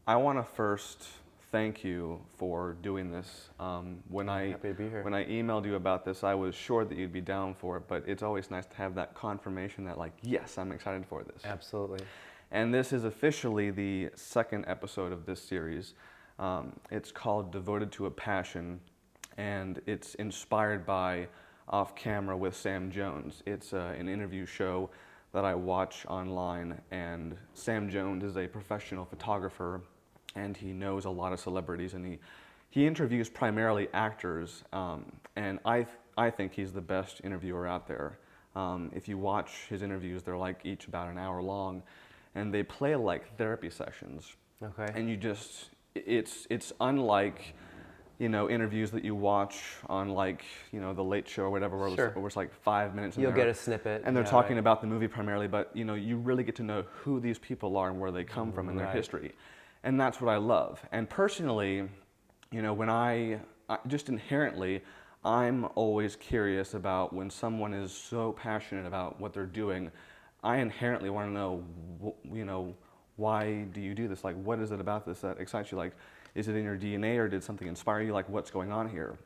I want to first thank you for doing this. Happy to be here. When I emailed you about this, I was sure that you'd be down for it, but it's always nice to have that confirmation that, like, yes, I'm excited for this. Absolutely. And this is officially the second episode of this series. It's called Devoted to a Passion, and it's inspired by Off Camera with Sam Jones. It's an interview show that I watch online, and Sam Jones is a professional photographer, and he knows a lot of celebrities, and he interviews primarily actors, and I think he's the best interviewer out there. If you watch his interviews, they're like each about an hour long, and they play like therapy sessions. Okay. And it's unlike, interviews that you watch on, like, The Late Show or whatever, where, Sure. where it's like 5 minutes. You'll get a snippet. And they're yeah, talking right. about the movie primarily, but you really get to know who these people are and where they come from in their Right. history. And that's what I love. And personally, when I just inherently, I'm always curious about when someone is so passionate about what they're doing. I inherently want to know, why do you do this? Like, what is it about this that excites you? Like, is it in your DNA, or did something inspire you? Like, what's going on here?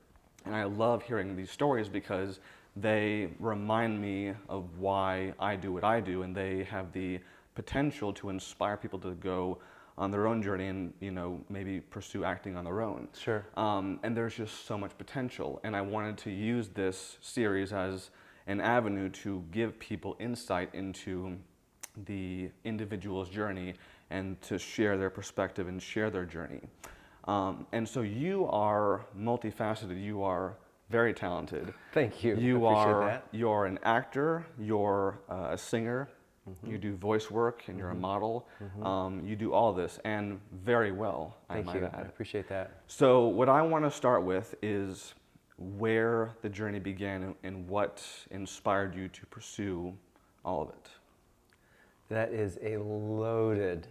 And I love hearing these stories because they remind me of why I do what I do, and they have the potential to inspire people to go on their own journey and, maybe pursue acting on their own. Sure. And there's just so much potential, and I wanted to use this series as an avenue to give people insight into the individual's journey and to share their perspective and share their journey. And so you are multifaceted. You are very talented. Thank you. You're an actor. You're a singer. Mm-hmm. You do voice work, and you're a model. Mm-hmm. You do all this, and very well, Thank I you. might add. I appreciate that. So what I want to start with is where the journey began and what inspired you to pursue all of it. That is a loaded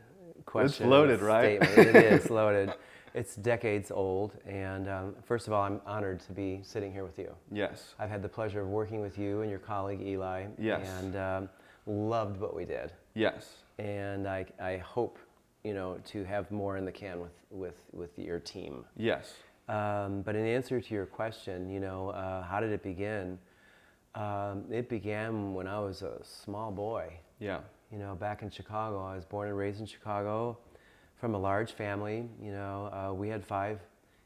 question. It's loaded, right? Statement. It is loaded. It's decades old, and first of all, I'm honored to be sitting here with you. Yes. I've had the pleasure of working with you and your colleague Eli. Yes. And loved what we did. Yes. And I hope, to have more in the can with your team. Yes. But in answer to your question, how did it begin? It began when I was a small boy. Yeah. Back in Chicago. I was born and raised in Chicago from a large family. We had 5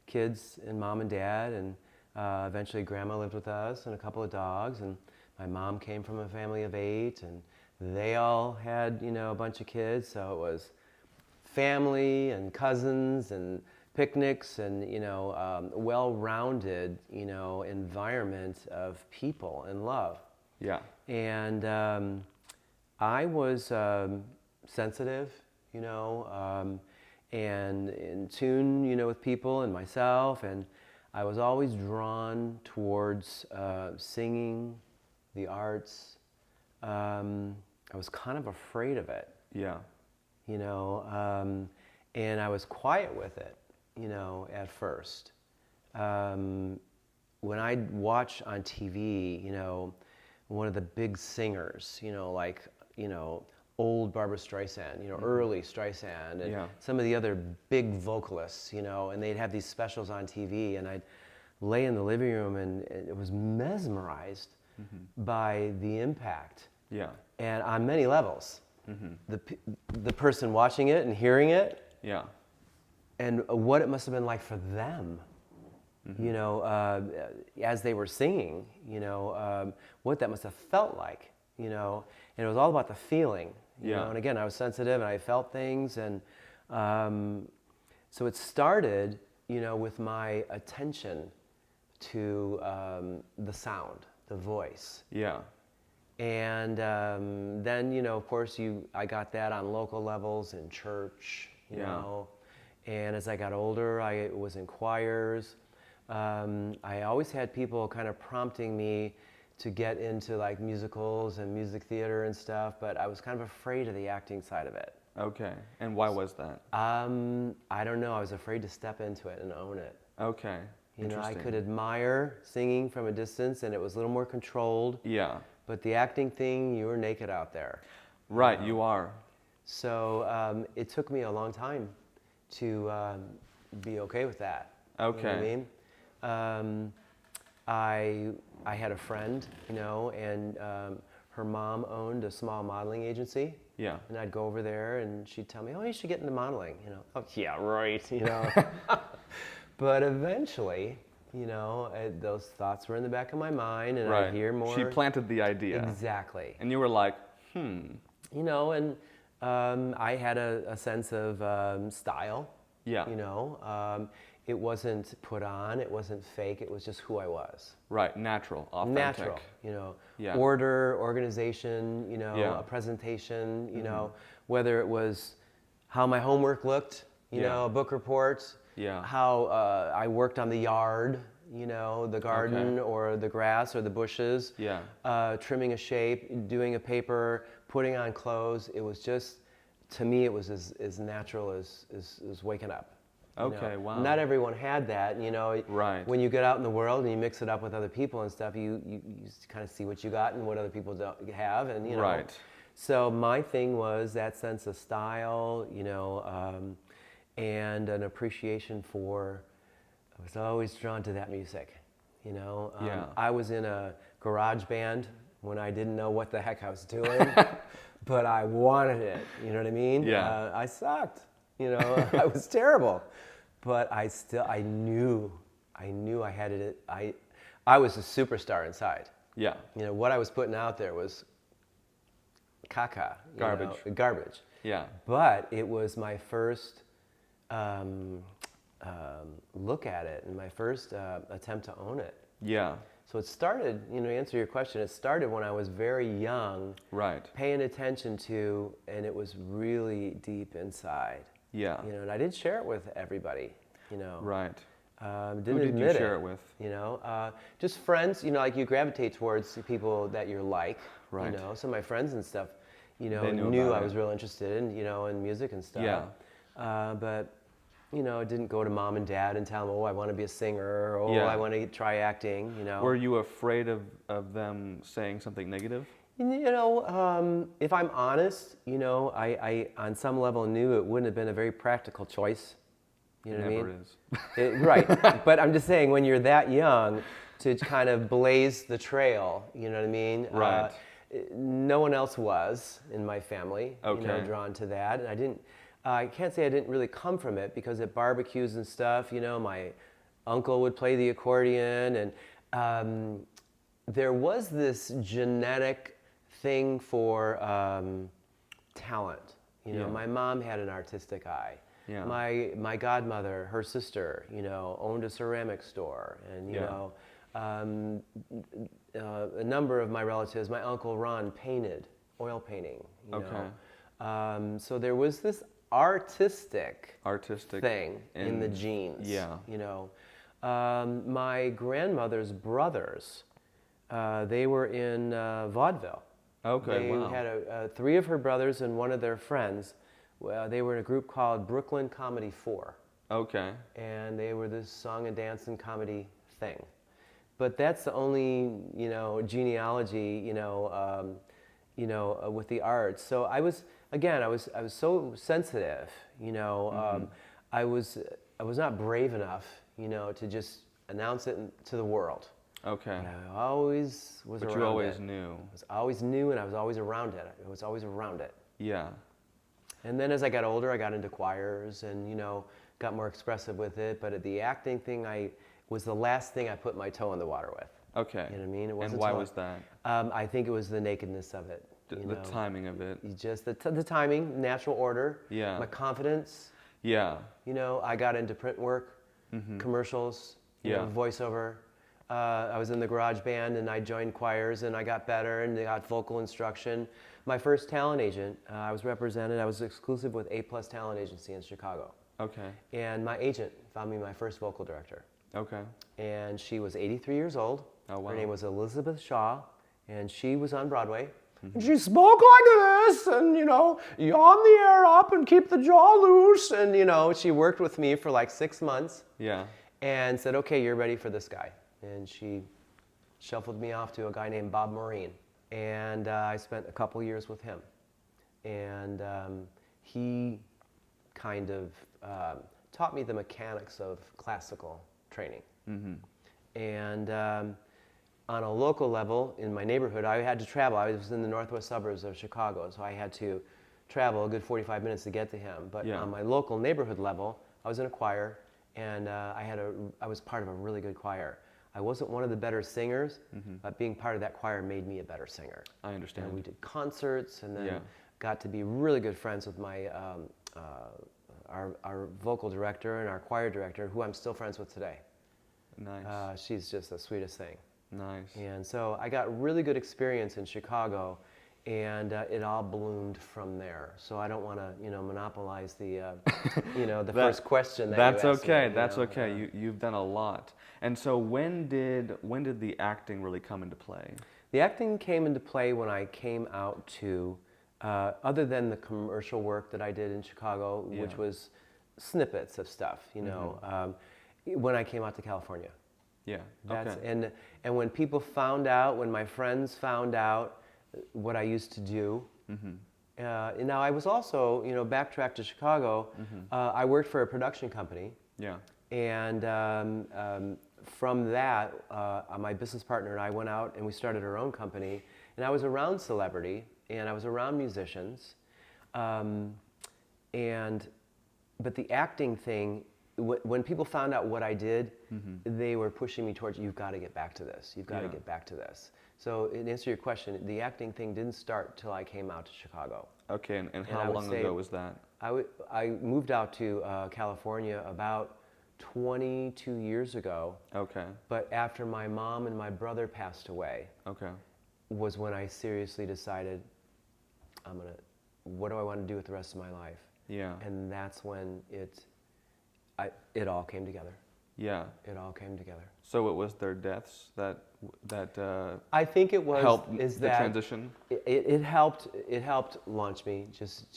kids and mom and dad, and eventually grandma lived with us and a couple of dogs, and my mom came from a family of 8, and they all had, a bunch of kids, so it was family and cousins and picnics and, well-rounded, environment of people and love. Yeah. And I was sensitive, and in tune, with people and myself, and I was always drawn towards singing, the arts. I was kind of afraid of it. Yeah. And I was quiet with it, at first. When I'd watch on TV, one of the big singers, old Barbra Streisand, early Streisand, and some of the other big vocalists, and they'd have these specials on TV, and I'd lay in the living room and it was mesmerized by the impact. Yeah. And on many levels. The person watching it and hearing it. Yeah. And what it must have been like for them, as they were singing, what that must have felt like, and it was all about the feeling, you know, and again, I was sensitive and I felt things, and so it started, with my attention to the sound, the voice. Yeah. And then, of course, I got that on local levels in church, you know. And as I got older, I was in choirs. I always had people kind of prompting me to get into like musicals and music theater and stuff, but I was kind of afraid of the acting side of it. Okay. And why was that? I don't know. I was afraid to step into it and own it. Okay. I could admire singing from a distance, and it was a little more controlled. Yeah. But the acting thing, you were naked out there. Right, you are. So it took me a long time to be okay with that. Okay. You know what I mean? I had a friend, you know, and her mom owned a small modeling agency. Yeah. And I'd go over there, and she'd tell me, "Oh, you should get into modeling." You know, oh yeah, right. You know. But eventually, you know, those thoughts were in the back of my mind, and Right. I'd hear more. She planted the idea. Exactly. And you were like, You know, and I had a sense of style. Yeah. You know, it wasn't put on, it wasn't fake, it was just who I was. Right, natural, authentic. Natural, you know, Yeah. order, organization, you know, Yeah. a presentation, you know, whether it was how my homework looked, you Yeah. know, a book report, Yeah. how I worked on the yard, you know, the garden or the grass or the bushes, Yeah. trimming a shape, doing a paper, putting on clothes. It was just, to me, it was as natural as waking up. You Okay, know? wow. Not everyone had that, you know. Right. When you get out in the world and you mix it up with other people and stuff, you kind of see what you got and what other people don't have, and you know. Right. So my thing was that sense of style, you know, and an appreciation for. I was always drawn to that music, you know. Yeah. I was in a garage band when I didn't know what the heck I was doing, but I wanted it. You know what I mean? Yeah. I sucked. You know, I was terrible, but I knew I had it. I was a superstar inside. Yeah. You know, what I was putting out there was caca. Garbage. Garbage. Yeah. But it was my first look at it and my first attempt to own it. Yeah. So it started, you know, to answer your question, it started when I was very young, Right. paying attention to, and it was really deep inside. Yeah. You know, and I didn't share it with everybody, you know. Right. Didn't Who did you admit share it with? You know, just friends, you know, like you gravitate towards people that you're like, Right. you know. So my friends and stuff, you know, They knew knew about I was it. real interested in, you know, in music and stuff. Yeah. But, you know, I didn't go to mom and dad and tell them, oh, I want to be a singer, or oh, Yeah. I want to try acting, you know. Were you afraid of them saying something negative? You know, if I'm honest, you know, I on some level knew it wouldn't have been a very practical choice. You know what I Never mean? is. Right. But I'm just saying, when you're that young, to kind of blaze the trail, you know what I mean? Right. No one else was in my family, you know, Okay. drawn to that. And I can't say I didn't really come from it, because at barbecues and stuff, you know, my uncle would play the accordion, and there was this genetic thing for talent. You know, Yeah. my mom had an artistic eye. Yeah. My godmother, her sister, you know, owned a ceramic store, and you Yeah. know, a number of my relatives, my uncle Ron painted, oil painting. You Okay. know. So there was this artistic thing in the and- genes. Yeah. You know, my grandmother's brothers, they were in vaudeville. Okay. They Wow. had three of her brothers and one of their friends. They were in a group called Brooklyn Comedy 4, Okay. and they were this song and dance and comedy thing. But that's the only, you know, genealogy, you know, with the arts. So I was so sensitive, you know. I was not brave enough, you know, to just announce it to the world. Okay. And I always was But around you always it. knew. I was always knew, and I was always around it. I was always around it. Yeah. And then as I got older, I got into choirs and, you know, got more expressive with it. But at the acting thing, was the last thing I put my toe in the water with. Okay. You know what I mean? It wasn't And why until was that? I think it was the nakedness of it. The you know? timing of it. Just the timing, natural order, Yeah. my confidence. Yeah. You know, I got into print work, commercials, you know, Yeah. voiceover. I was in the garage band, and I joined choirs, and I got better, and I got vocal instruction. My first talent agent, I was exclusive with A+ Talent Agency in Chicago. Okay. And my agent found me my first vocal director. Okay. And she was 83 years old. Oh, wow. Her name was Elizabeth Shaw, and she was on Broadway. And she spoke like this, and, you know, yawn the air up and keep the jaw loose. And, you know, she worked with me for like 6 months Yeah. and said, okay, you're ready for this guy. And she shuffled me off to a guy named Bob Maureen. And I spent a couple years with him. And he kind of taught me the mechanics of classical training. And on a local level, in my neighborhood, I had to travel. I was in the northwest suburbs of Chicago, so I had to travel a good 45 minutes to get to him. But Yeah. on my local neighborhood level, I was in a choir, and I was part of a really good choir. I wasn't one of the better singers, but being part of that choir made me a better singer. I understand. And we did concerts, and then Yeah. got to be really good friends with my our vocal director and our choir director, who I'm still friends with today. Nice. She's just the sweetest thing. Nice. And so I got really good experience in Chicago, and it all bloomed from there. So I don't want to, monopolize the, the first question that That's you asked okay. me, That's okay. You've done a lot. And so when did the acting really come into play? The acting came into play when I came out to, other than the commercial work that I did in Chicago, which was snippets of stuff, when I came out to California. Yeah. That's, okay. and when people found out, when my friends found out what I used to do, and now I was also, backtrack to Chicago, I worked for a production company. Yeah. And from that, my business partner and I went out and we started our own company. And I was around celebrity and I was around musicians. But the acting thing, when people found out what I did, they were pushing me towards, you've got to get back to this. You've got to get back to this. So in answer to your question, the acting thing didn't start till I came out to Chicago. Okay, and how long ago was that? I moved out to California about 22 years ago. Okay. But after my mom and my brother passed away, Okay. was when I seriously decided, what do I want to do with the rest of my life? Yeah. And that's when it all came together. Yeah. It all came together. So it was their deaths that I think it was helped is the that transition? It helped launch me,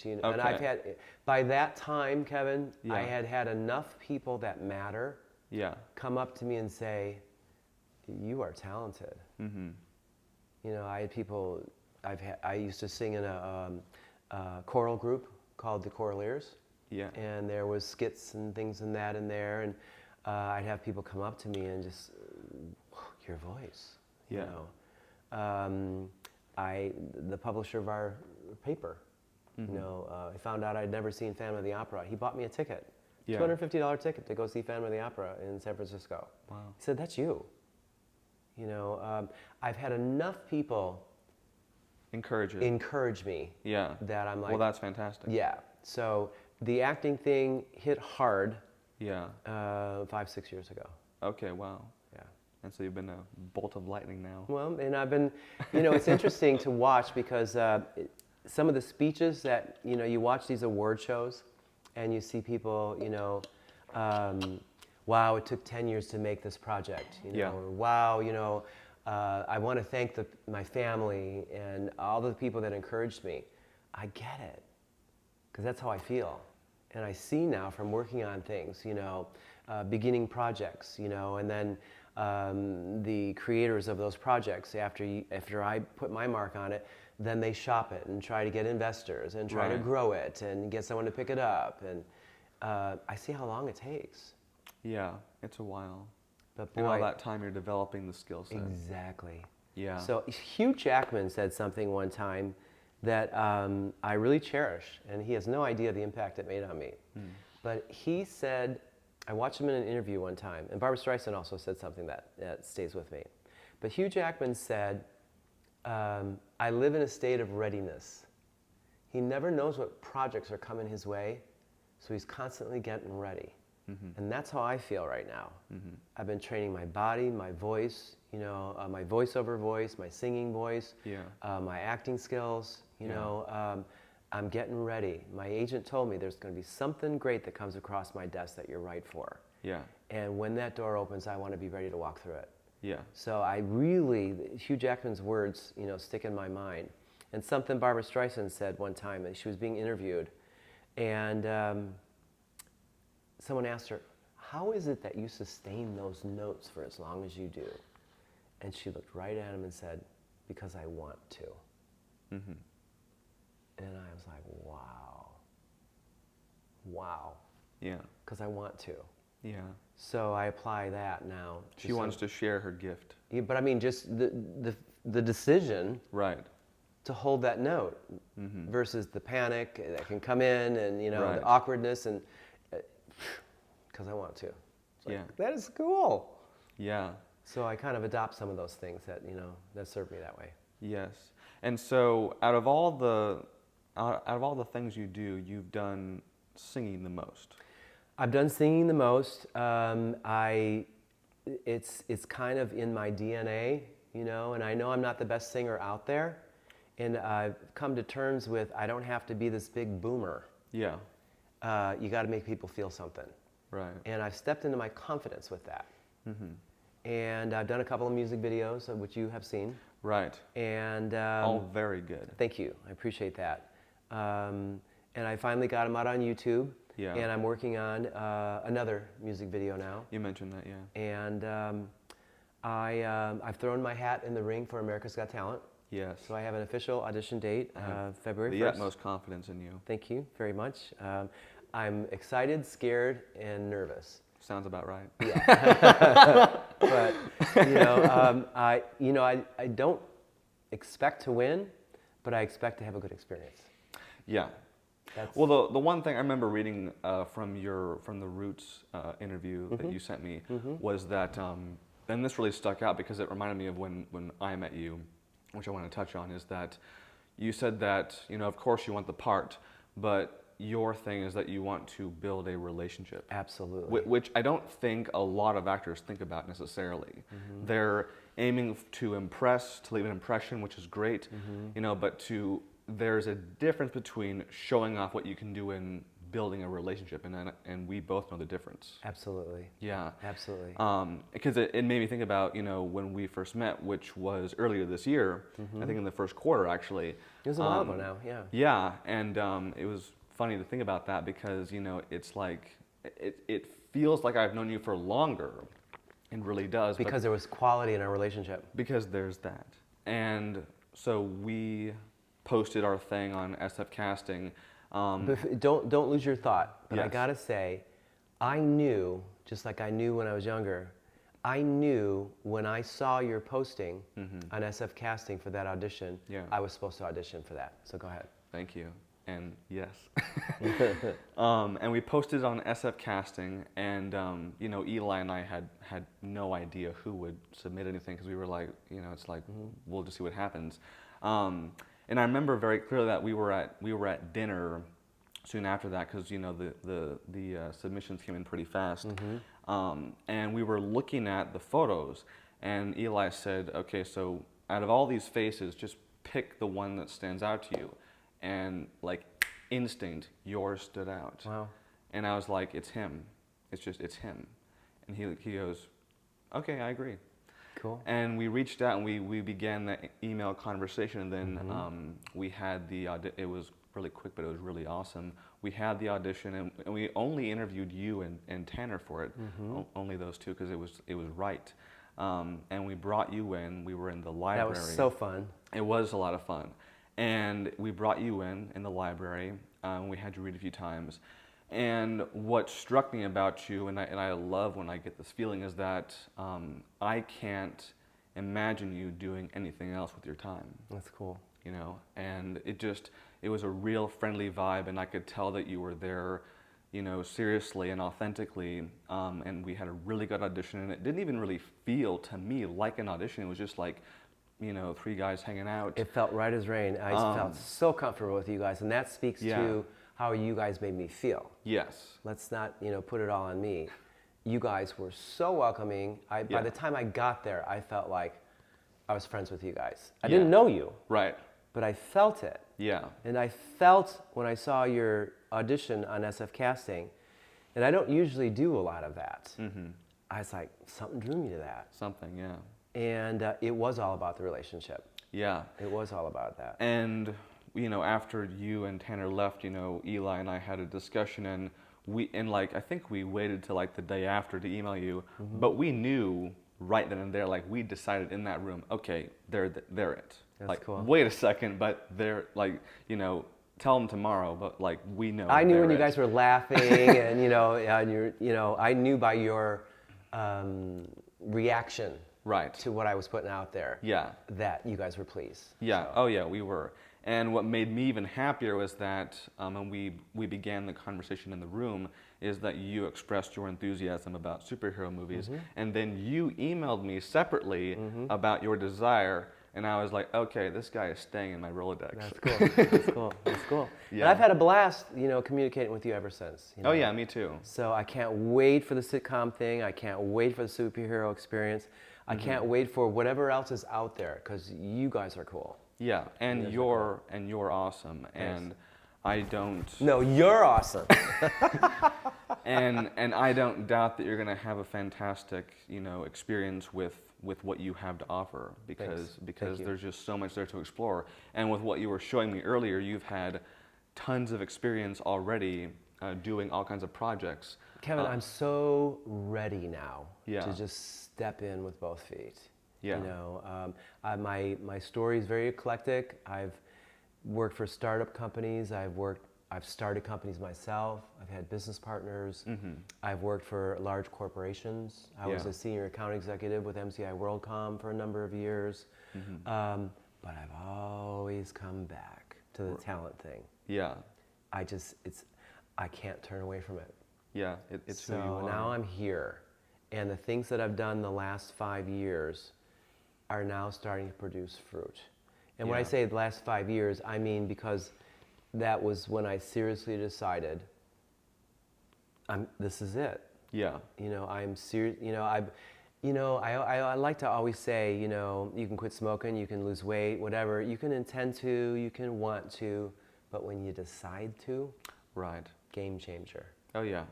and I've Okay. had, by that time, Kevin, Yeah. I had enough people that matter come up to me and say, you are talented. I had people, I used to sing in a choral group called the Choraleers. Yeah. And there was skits and things in there, and I'd have people come up to me and just, your voice. Yeah. The publisher of our paper, I found out I'd never seen Phantom of the Opera. He bought me a ticket, $250 ticket to go see Phantom of the Opera in San Francisco. Wow. He said, that's you. I've had enough people encourage me. Yeah. That I'm like, well, that's fantastic. Yeah. So the acting thing hit hard. Yeah. 5-6 years ago. Okay. Wow. Yeah. And so you've been a bolt of lightning now. Well, and I've been, it's interesting to watch because some of the speeches that, you watch these award shows and you see people, wow, it took 10 years to make this project, or wow, I want to thank my family and all the people that encouraged me. I get it, because that's how I feel. And I see now from working on things, beginning projects, and then the creators of those projects, after I put my mark on it, then they shop it and try to get investors and try to grow it and get someone to pick it up. And I see how long it takes. Yeah, it's a while. But boy, and all that time you're developing the skill set. Exactly. Yeah. So Hugh Jackman said something one time that I really cherish, and he has no idea the impact it made on me. But he said, I watched him in an interview one time, and Barbra Streisand also said something that stays with me. But Hugh Jackman said, I live in a state of readiness. He never knows what projects are coming his way, so he's constantly getting ready. And that's how I feel right now. I've been training my body, my voice, my voiceover voice, my singing voice, my acting skills, I'm getting ready. My agent told me there's going to be something great that comes across my desk that you're right for. Yeah. And when that door opens, I want to be ready to walk through it. Yeah. So Hugh Jackman's words, stick in my mind. And something Barbra Streisand said one time, that she was being interviewed, and someone asked her, how is it that you sustain those notes for as long as you do? And she looked right at him and said, because I want to. And I was like, wow, Yeah. because I want to. Yeah. So I apply that now. She wants to share her gift. Yeah, but I mean, just the decision Right. to hold that note versus the panic that can come in, and Right. the awkwardness, and because I want to. It's like, Yeah. that is cool. Yeah. So I kind of adopt some of those things that that serve me that way. Yes. And so out of all the things you do, you've done singing the most. I've done singing the most. It's kind of in my DNA, and I know I'm not the best singer out there, and I've come to terms with I don't have to be this big boomer. Yeah. You got to make people feel something. Right. And I've stepped into my confidence with that. And I've done a couple of music videos, which you have seen. Right. And All very good. thank you. I appreciate that. And I finally got them out on YouTube. Yeah. And I'm working on another music video now. You mentioned that, yeah. And I've thrown my hat in the ring for America's Got Talent. Yes. So I have an official audition date, February 1st. The utmost confidence in you. Thank you very much. I'm excited, scared, and nervous. Sounds about right. Yeah. But I don't expect to win, but I expect to have a good experience. Yeah. Well, the one thing I remember reading from the Roots interview that you sent me was that, and this really stuck out because it reminded me of when I met you, which I want to touch on, is that you said that, of course you want the part, but your thing is that you want to build a relationship. Absolutely. Which I don't think a lot of actors think about necessarily. They're aiming to impress, to leave an impression, which is great, but there's a difference between showing off what you can do and building a relationship, and we both know the difference. Absolutely. Yeah. Absolutely. Because it made me think about, when we first met, which was earlier this year, I think in the first quarter actually. It was a while ago now, yeah. Yeah, and it was funny to think about that because, it's like, it feels like I've known you for longer. It really does. Because there was quality in our relationship. Because there's that. And so we posted our thing on SF Casting. Don't lose your thought. But I Yes. gotta say, I knew, just like I knew when I was younger, I knew when I saw your posting on SF Casting for that audition, I was supposed to audition for that. So go ahead. Thank you. And yes. And we posted it on SF Casting, and Eli and I had no idea who would submit anything because we were like, it's like we'll just see what happens. And I remember very clearly that we were at dinner soon after that because the submissions came in pretty fast, and we were looking at the photos, and Eli said, "Okay, so out of all these faces, just pick the one that stands out to you," and like instinct, yours stood out. Wow. And I was like, "It's him. It's him," and he goes, "Okay, I agree." Cool. And we reached out and we began the email conversation, and then we had it was really quick, but it was really awesome. We had the audition, and we only interviewed you and Tanner for it, only those two, because it was right. And we brought you in. We were in the library. That was so fun. It was a lot of fun. And we brought you in the library. We had you read a few times. And what struck me about you, and I love when I get this feeling, is that I can't imagine you doing anything else with your time. That's cool. And it was a real friendly vibe, and I could tell that you were there, seriously and authentically, and we had a really good audition, and it didn't even really feel to me like an audition. It was just like, three guys hanging out. It felt right as rain. I felt so comfortable with you guys, and that speaks to how you guys made me feel. Yes. Let's not, put it all on me. You guys were so welcoming. By the time I got there, I felt like I was friends with you guys. I didn't know you. Right. But I felt it. Yeah. And I felt when I saw your audition on SF Casting, and I don't usually do a lot of that. I was like, something drew me to that. Something, yeah. And it was all about the relationship. Yeah. It was all about that. And, after you and Tanner left, Eli and I had a discussion, and I think we waited till like the day after to email you, but we knew right then and there, like we decided in that room, okay, they're it. That's like, cool. Wait a second, but they're like, tell them tomorrow, but like we know. I knew when you they're guys were laughing, and I knew by your reaction right to what I was putting out there. Yeah. That you guys were pleased. Yeah. So. Oh yeah, we were. And what made me even happier was that, and we began the conversation in the room, is that you expressed your enthusiasm about superhero movies, and then you emailed me separately about your desire, and I was like, okay, this guy is staying in my Rolodex. That's cool. That's cool. That's cool. Yeah. And I've had a blast, communicating with you ever since. Oh yeah, me too. So I can't wait for the sitcom thing. I can't wait for the superhero experience. I can't wait for whatever else is out there, because you guys are cool. Yeah, and you're awesome, and I don't. No, you're awesome. and I don't doubt that you're going to have a fantastic, experience with what you have to offer, because there's just so much there to explore. And with what you were showing me earlier, you've had tons of experience already doing all kinds of projects. Kevin, I'm so ready now Yeah. to just step in with both feet. Yeah. My story is very eclectic. I've worked for startup companies. I've started companies myself. I've had business partners. I've worked for large corporations. I was a senior account executive with MCI WorldCom for a number of years. But I've always come back to the talent thing. Yeah. I can't turn away from it. Yeah, it's who you are. So now I'm here, and the things that I've done the last 5 years are now starting to produce fruit. And when I say the last 5 years, I mean because that was when I seriously decided, this is it. Yeah. I'm serious. I like to always say, you can quit smoking, you can lose weight, whatever. You can intend to, you can want to, but when you decide to, right, game changer. Oh yeah.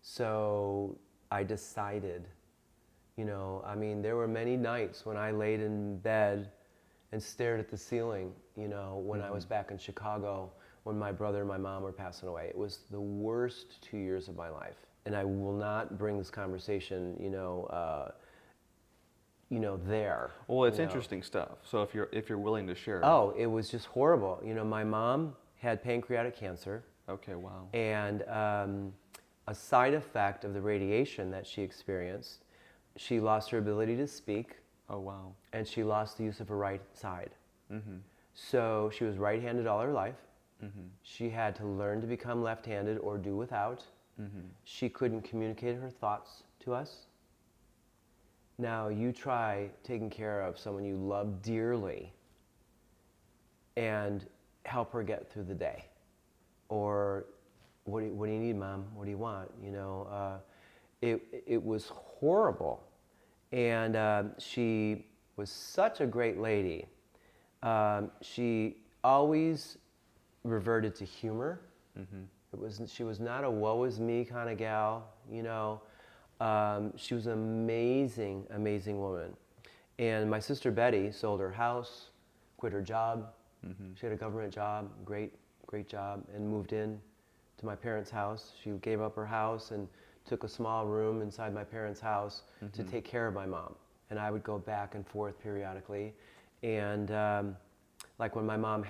So I decided, there were many nights when I laid in bed and stared at the ceiling, when I was back in Chicago, when my brother and my mom were passing away. It was the worst 2 years of my life. And I will not bring this conversation, there. Well, it's interesting stuff. So if you're willing to share. Oh, it was just horrible. My mom had pancreatic cancer. Okay, wow. And a side effect of the radiation that she experienced, she lost her ability to speak. Oh, wow. And she lost the use of her right side. So she was right-handed all her life. She had to learn to become left-handed or do without. She couldn't communicate her thoughts to us. Now you try taking care of someone you love dearly and help her get through the day. Or what do you need, Mom? What do you want? It was horrible. And she was such a great lady. She always reverted to humor. She was not a woe is me kind of gal, She was an amazing, amazing woman. And my sister Betty sold her house, quit her job. She had a government job, great job, and moved in to my parents' house. She gave up her house and took a small room inside my parents' house to take care of my mom. And I would go back and forth periodically. And like when my mom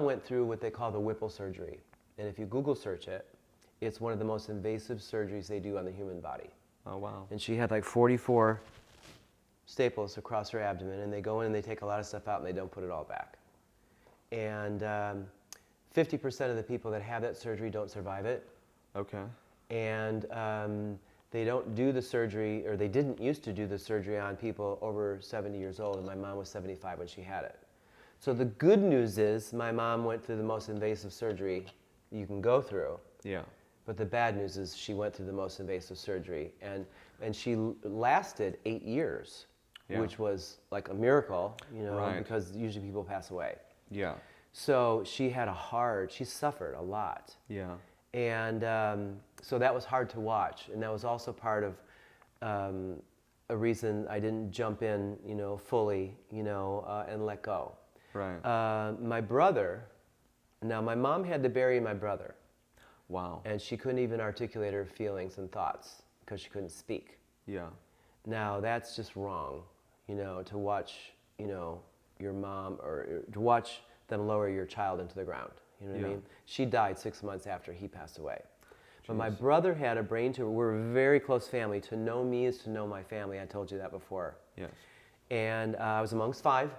went through what they call the Whipple surgery. And if you Google search it, it's one of the most invasive surgeries they do on the human body. Oh, wow. And she had like 44 staples across her abdomen, and they go in and they take a lot of stuff out and they don't put it all back. And 50% of the people that have that surgery don't survive it. Okay. And they don't do the surgery, or they didn't used to do the surgery on people over 70 years old, and my mom was 75 when she had it. So the good news is my mom went through the most invasive surgery you can go through. Yeah. But the bad news is she went through the most invasive surgery, and she lasted 8 years, which was like a miracle, Right. because usually people pass away. Yeah. So she suffered a lot. Yeah. And so that was hard to watch, and that was also part of a reason I didn't jump in, fully, and let go. Right. My brother, now my mom had to bury my brother. Wow. And she couldn't even articulate her feelings and thoughts because she couldn't speak. Yeah. Now that's just wrong, to watch, your mom, or to watch them lower your child into the ground. You know what I Yeah. mean? She died 6 months after he passed away. But my Jeez. brother had a brain tumor. We're a very close family. To know me is to know my family. I told you that before. Yes. And I was amongst five.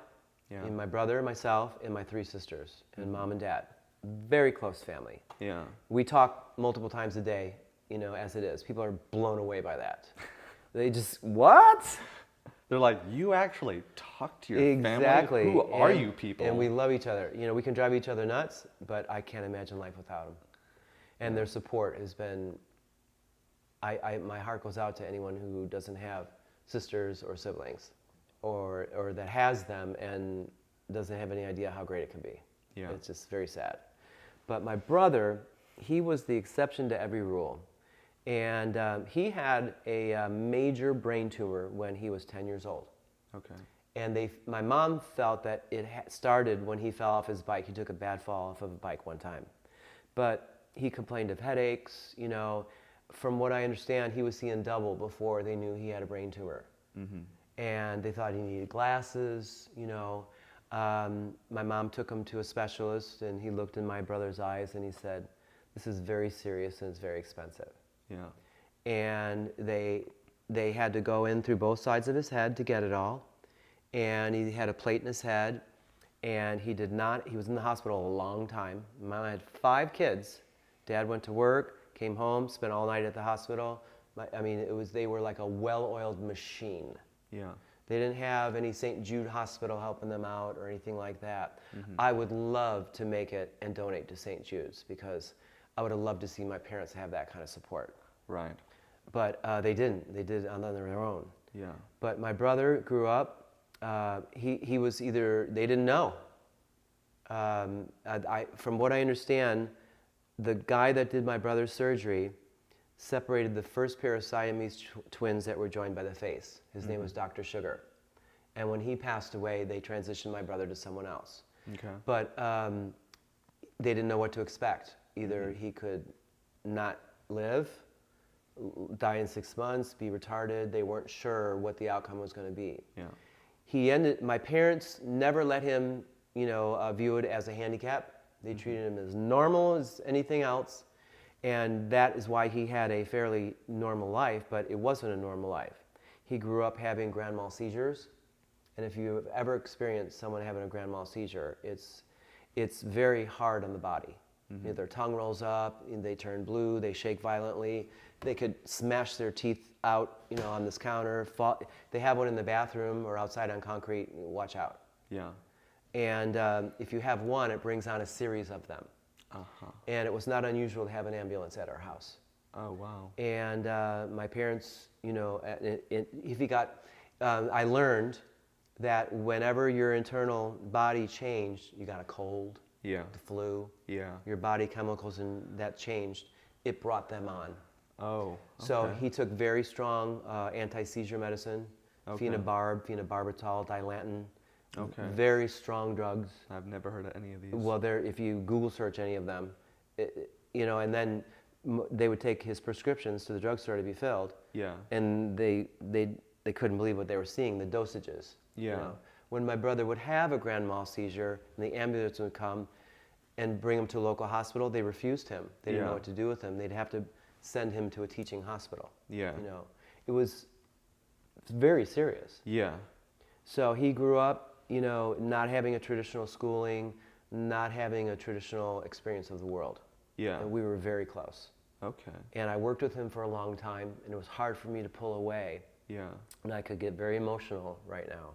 Yeah. And my brother, myself, and my three sisters, and mom and dad. Very close family. Yeah. We talk multiple times a day, you know, as it is. People are blown away by that. They just, what? They're like, you actually talk to your Exactly. family? Who are you people? And we love each other. You know, we can drive each other nuts, but I can't imagine life without them. And their support has been, my heart goes out to anyone who doesn't have sisters or siblings, or that has them and doesn't have any idea how great it can be. Yeah. It's just very sad. But my brother, he was the exception to every rule. And he had a major brain tumor when he was 10 years old. Okay. And my mom felt that it started when he fell off his bike. He took a bad fall off of a bike one time. But he complained of headaches, you know. From what I understand, he was seeing double before they knew he had a brain tumor. Mm-hmm. And they thought he needed glasses, you know. My mom took him to a specialist, and he looked in my brother's eyes, and he said, "This is very serious and it's very expensive." Yeah. And they had to go in through both sides of his head to get it all. And he had a plate in his head, and he was in the hospital a long time. Mom had 5 kids. Dad went to work, came home, spent all night at the hospital. They were like a well-oiled machine. Yeah. They didn't have any St. Jude Hospital helping them out or anything like that. Mm-hmm. I would love to make it and donate to St. Jude's, because I would have loved to see my parents have that kind of support. Right. But they didn't. They did it on their own. Yeah. But my brother grew up. He was either, they didn't know. From what I understand, the guy that did my brother's surgery separated the first pair of Siamese twins that were joined by the face. His name was Dr. Sugar. And when he passed away, they transitioned my brother to someone else. Okay. But they didn't know what to expect. Either he could not live, die in 6 months, be retarded. They weren't sure what the outcome was going to be. Yeah. My parents never let him, view it as a handicap. They treated him as normal as anything else. And that is why he had a fairly normal life, but it wasn't a normal life. He grew up having grand mal seizures. And if you've ever experienced someone having a grand mal seizure, it's very hard on the body. Mm-hmm. Their tongue rolls up, they turn blue, they shake violently. They could smash their teeth out, on this counter. They have one in the bathroom or outside on concrete. Watch out. Yeah. And if you have one, it brings on a series of them. Uh-huh. And it was not unusual to have an ambulance at our house. Oh, wow. And my parents, I learned that whenever your internal body changed, you got a cold, Yeah. the flu, Yeah. your body chemicals and that changed, it brought them on. Oh. Okay. So he took very strong anti-seizure medicine, Okay. phenobarbital, dilantin, Okay. very strong drugs. I've never heard of any of these. Well, if you Google search any of them, and then they would take his prescriptions to the drugstore to be filled. Yeah. And they couldn't believe what they were seeing, the dosages. Yeah. When my brother would have a grand mal seizure and the ambulance would come and bring him to a local hospital, they refused him. They didn't know what to do with him. They'd have to send him to a teaching hospital. Yeah. It was very serious. Yeah. So he grew up, not having a traditional schooling, not having a traditional experience of the world. Yeah. And we were very close. Okay. And I worked with him for a long time, and it was hard for me to pull away. Yeah. And I could get very emotional right now.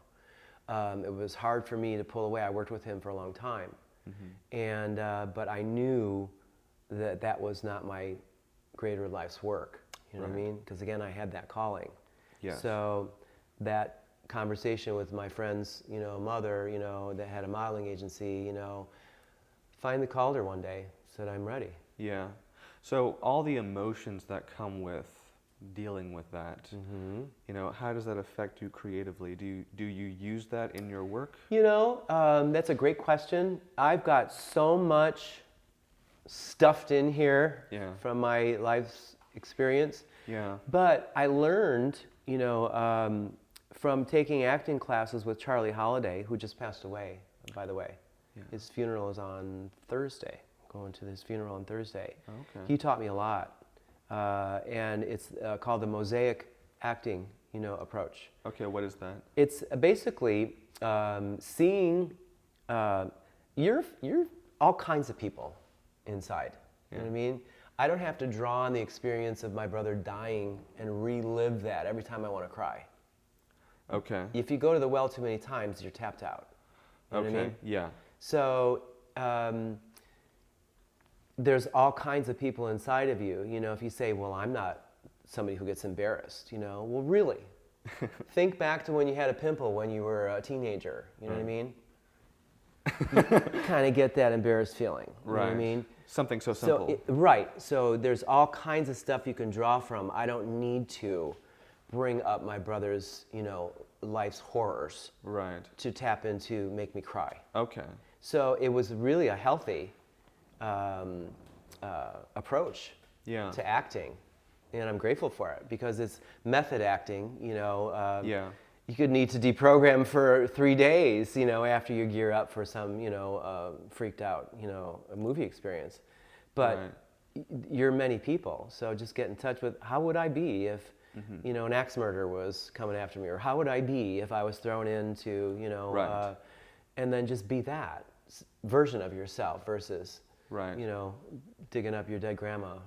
It was hard for me to pull away. I worked with him for a long time. Mm-hmm. And but I knew that was not my greater life's work. You know what I mean? Because again, I had that calling. Yes. So that conversation with my friend's, mother, that had a modeling agency, finally called her one day, said, "I'm ready." Yeah. So all the emotions that come with dealing with that, how does that affect you creatively? Do you use that in your work? That's a great question. I've got so much stuffed in here from my life's experience. Yeah. But I learned, from taking acting classes with Charlie Holiday, who just passed away, by the way. Yeah. His funeral is on Thursday. going to his funeral on Thursday. Okay. He taught me a lot, and it's called the mosaic acting, approach. Okay, what is that? It's basically seeing you're all kinds of people inside. You know what I mean? I don't have to draw on the experience of my brother dying and relive that every time I want to cry. Okay. If you go to the well too many times, you're tapped out. You know what I mean? Yeah. So there's all kinds of people inside of you. If you say, well, I'm not somebody who gets embarrassed, well, really? Think back to when you had a pimple when you were a teenager. You know what I mean? You kind of get that embarrassed feeling. You know what I mean? Something so simple. Right. So there's all kinds of stuff you can draw from. I don't need to bring up my brother's, life's horrors. Right. To tap into, make me cry. Okay. So it was really a healthy approach to acting. And I'm grateful for it because it's method acting, You could need to deprogram for 3 days, after you gear up for some, freaked out, a movie experience. But you're many people, so just get in touch with how would I be if, an axe murderer was coming after me, or how would I be if I was thrown into, and then just be that version of yourself versus, digging up your dead grandma.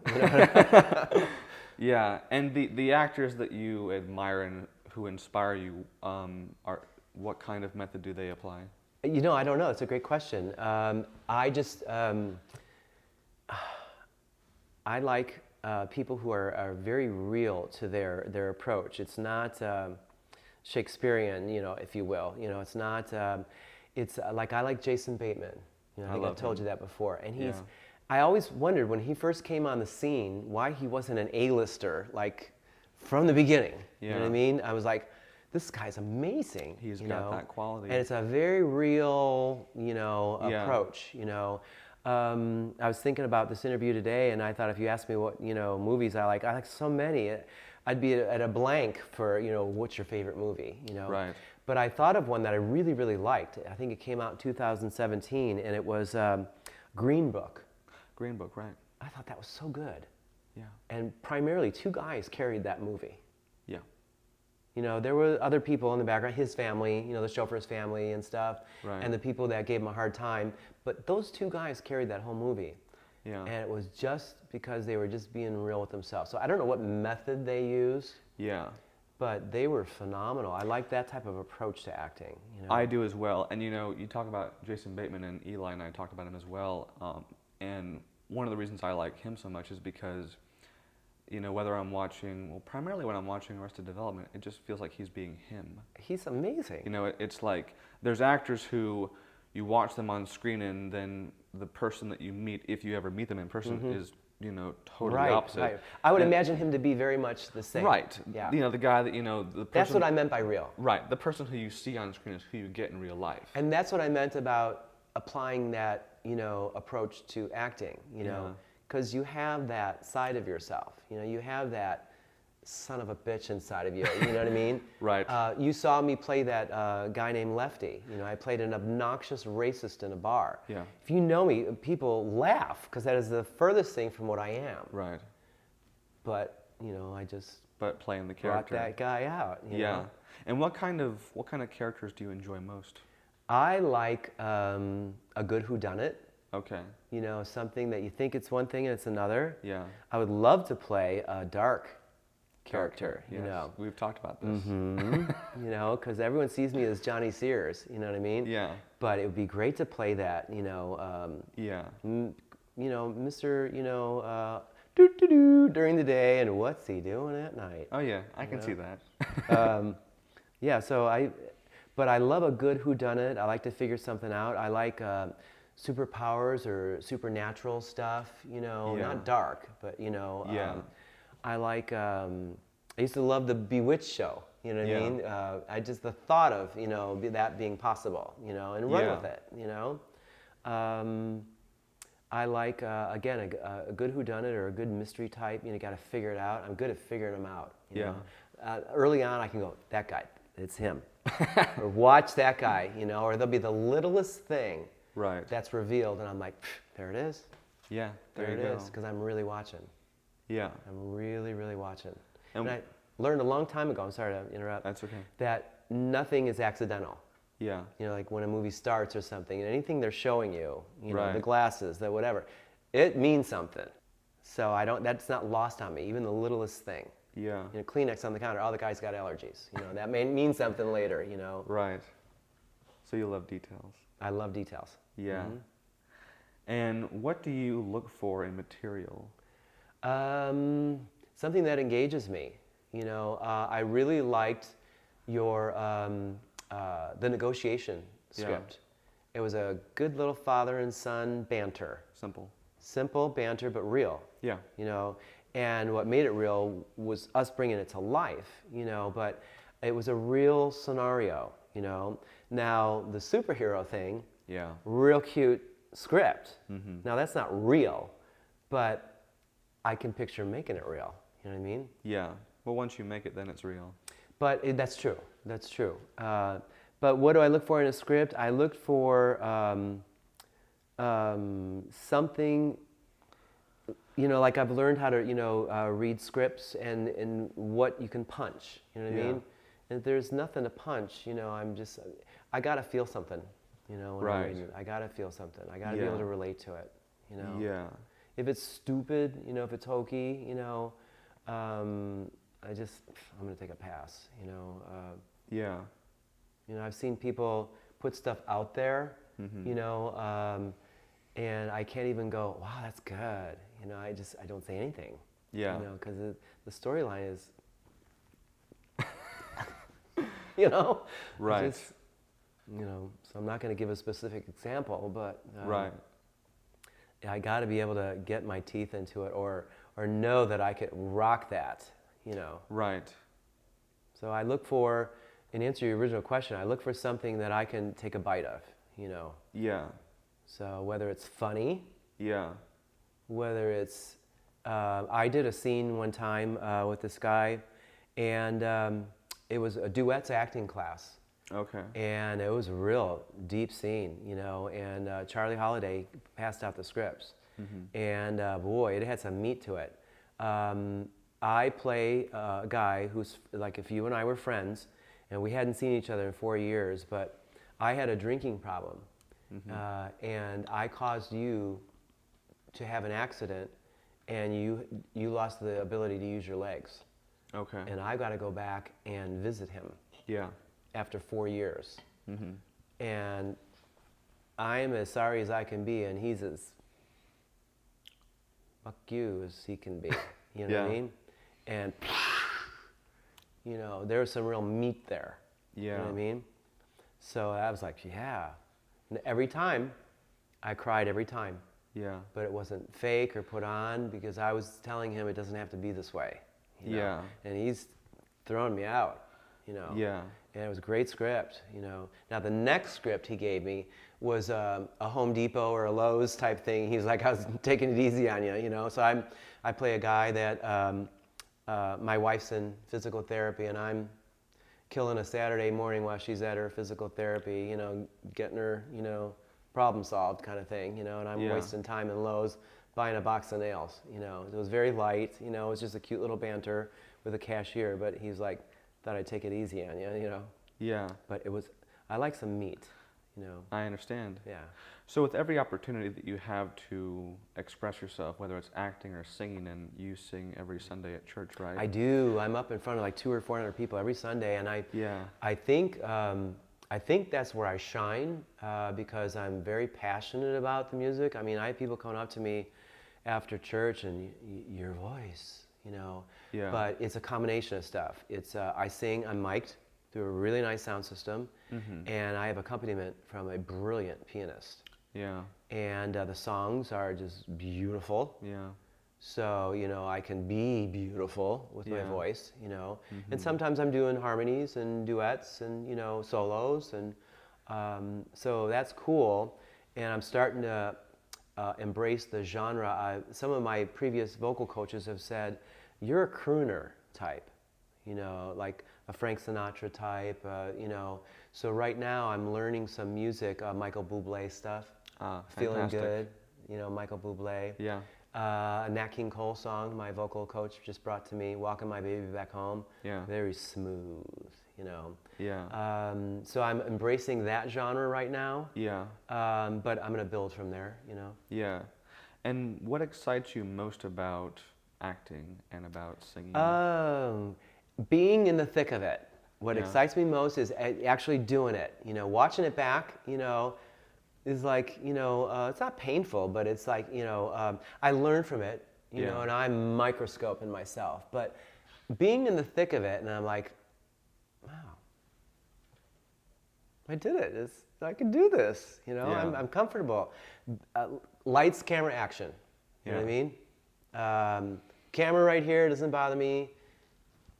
Yeah, and the actors that you admire and who inspire you, what kind of method do they apply? I don't know. It's a great question. I just, I like people who are very real to their approach. It's not Shakespearean, if you will. It's not. It's like I like Jason Bateman. I think I've told you that before, and he's. I always wondered when he first came on the scene why he wasn't an A-lister, like from the beginning. You know what I mean? I was like, this guy's amazing. He's got that quality. And it's a very real, approach, I was thinking about this interview today, and I thought if you asked me what, movies I like so many. I'd be at a blank for, what's your favorite movie, Right. But I thought of one that I really, really liked. I think it came out in 2017, and it was Green Book. Green Book, right. I thought that was so good. Yeah. And primarily 2 guys carried that movie. Yeah. There were other people in the background, his family, the chauffeur's family and stuff, Right. and the people that gave him a hard time. But those 2 guys carried that whole movie. Yeah. And it was just because they were just being real with themselves. So I don't know what method they used. Yeah. But they were phenomenal. I like that type of approach to acting. I do as well. And you talk about Jason Bateman, and Eli and I talked about him as well. And one of the reasons I like him so much is because, whether I'm watching, primarily when I'm watching Arrested Development, it just feels like he's being him. He's amazing. It's like there's actors who you watch them on screen, and then the person that you meet, if you ever meet them in person, is totally opposite. Right. I would imagine him to be very much the same. Right. Yeah. The guy that the person. That's what I meant by real. Right. The person who you see on screen is who you get in real life. And that's what I meant about applying that approach to acting. Because you have that side of yourself. You have that son of a bitch inside of you. You know what I mean? Right. You saw me play that guy named Lefty. I played an obnoxious racist in a bar. Yeah. If you know me, people laugh because that is the furthest thing from what I am. Right. But I just playing the brought character. that guy out. You Yeah. know? And what kind of characters do you enjoy most? I like a good whodunit. Okay. Something that you think it's one thing and it's another. Yeah. I would love to play a dark character, Yes. We've talked about this. Because everyone sees me as Johnny Sears, you know what I mean? Yeah. But it would be great to play that, Yeah. Mr., doo-doo-doo during the day, and what's he doing at night? Oh yeah, I can see that. Yeah, but I love a good whodunit. I like to figure something out. I like superpowers or supernatural stuff, not dark, but, I like, I used to love the Bewitched show, you know what I mean? I just, the thought of, that being possible, and run with it, I like, again, a good whodunit or a good mystery type, you got to figure it out. I'm good at figuring them out, you know? Early on, I can go, that guy, it's him. Or watch that guy, or there'll be the littlest thing Right. that's revealed, and I'm like, there it is. Yeah, There there it you is, go. because I'm really watching. Yeah. I'm really, really watching. And And I learned a long time ago, I'm sorry to interrupt, that's okay. that nothing is accidental. Yeah. You know, like when a movie starts or something, and anything they're showing you, you know, the Right. glasses, the whatever, it means something. So that's not lost on me, even the littlest thing. Yeah. You know, Kleenex on the counter, oh, the guy's got allergies. You know, that may mean something later, you know. Right. So you love details. I love details. Yeah. Mhm. And what do you look for in material? Something that engages me. You know, I really liked your the negotiation script. It was a good little father and son banter. Simple. Simple banter, but real. Yeah. You know, and what made it real was us bringing it to life. You know, but it was a real scenario. You know, now the superhero thing. Yeah. Real cute script. Mm-hmm. Now that's not real, but I can picture making it real. You know what I mean? Yeah. Well, once you make it, then it's real. But that's true. That's true. But what do I look for in a script? I look for something. You know, like I've learned how to, you know, read scripts and what you can punch. You know what I Yeah. mean? And if there's nothing to punch, you know, I gotta feel something. You know, when I'm Right. reading, I gotta feel something. I gotta be Yeah. able to relate to it. You know. Yeah. If it's stupid, you know, if it's hokey, you know, I'm gonna take a pass. Yeah. You know, I've seen people put stuff out there, Mm-hmm. you know, and I can't even go, wow, that's good. You know, I don't say anything. Yeah. You know, because the storyline is, you know, Right. just, you know. So I'm not going to give a specific example, but Right. I got to be able to get my teeth into it, or know that I could rock that. You know. Right. So I look for, in answer to your original question, I look for something that I can take a bite of. You know. Yeah. So whether it's funny, Yeah. whether it's, I did a scene one time with this guy, and it was a duets acting class, Okay. and it was a real deep scene, you know. And Charlie Holiday passed out the scripts, Mm-hmm. and boy, it had some meat to it. I play a guy who's like, if you and I were friends, and we hadn't seen each other in 4 years, but I had a drinking problem. Mm-hmm. And I caused you to have an accident, and you lost the ability to use your legs. Okay. And I've got to go back and visit him Yeah. after 4 years. Mm-hmm. And I'm as sorry as I can be, and he's as fuck you as he can be. You know what I Yeah. mean? And, you know, there's some real meat there. Yeah. You know what I mean? So I was like, yeah. And every time, I cried every time. Yeah. But it wasn't fake or put on, because I was telling him it doesn't have to be this way. You know? Yeah. And he's throwing me out, you know. Yeah. And it was a great script, you know. Now the next script he gave me was a Home Depot or a Lowe's type thing. He was like, I was taking it easy on you, you know. So I play a guy that my wife's in physical therapy, and I'm killing a Saturday morning while she's at her physical therapy, you know, getting her, you know, problem solved kind of thing, you know. And I'm Yeah. wasting time in Lowe's buying a box of nails, you know. It was very light, you know. It was just a cute little banter with a cashier, but he's like, thought I'd take it easy on you, you know. Yeah. But I like some meat, you know. I understand. Yeah. So with every opportunity that you have to express yourself, whether it's acting or singing, and you sing every Sunday at church, right? I do. I'm up in front of like 200 or 400 people every Sunday, and Yeah. I think that's where I shine, because I'm very passionate about the music. I mean, I have people coming up to me after church and your voice, you know. Yeah. But it's a combination of stuff. It's I sing, I'm mic'd through a really nice sound system, Mm-hmm. and I have accompaniment from a brilliant pianist. Yeah. And the songs are just beautiful. Yeah. So, you know, I can be beautiful with my Yeah. voice, you know. Mm-hmm. And sometimes I'm doing harmonies and duets and, you know, solos. And so that's cool. And I'm starting to embrace the genre. Some of my previous vocal coaches have said, you're a crooner type, you know, like a Frank Sinatra type, you know. So right now I'm learning some music, Michael Bublé stuff. Feeling Fantastic. good. Michael Bublé. Yeah. A Nat King Cole song my vocal coach just brought to me, Walking My Baby Back Home. Yeah. Very smooth, Yeah. So I'm embracing that genre right now. Yeah. But I'm going to build from there, Yeah. And what excites you most about acting and about singing? Being in the thick of it. What Yeah. excites me most is actually doing it. Watching it back, is like, it's not painful, but it's like, I learn from it, Yeah. and I'm microscoping myself. But being in the thick of it, and I'm like, wow, I did it. I can do this, Yeah. I'm comfortable. Lights, camera, action. You know what I mean? Camera right here doesn't bother me.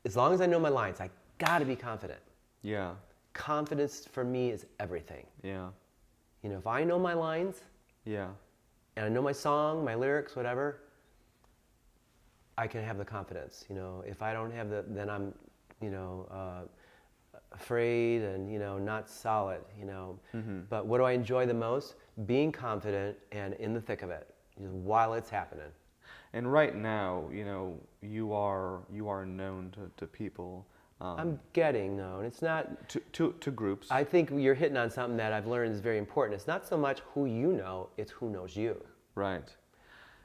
As long as I know my lines, I gotta be confident. Yeah. Confidence for me is everything. Yeah. If I know my lines, Yeah. and I know my song, my lyrics, whatever, I can have the confidence. If I don't have then I'm, afraid and, not solid, Mm-hmm. But what do I enjoy the most? Being confident and in the thick of it, while it's happening. And right now, you are known to people. I'm getting known. It's not to groups. I think you're hitting on something that I've learned is very important. It's not so much who you know, it's who knows you. Right.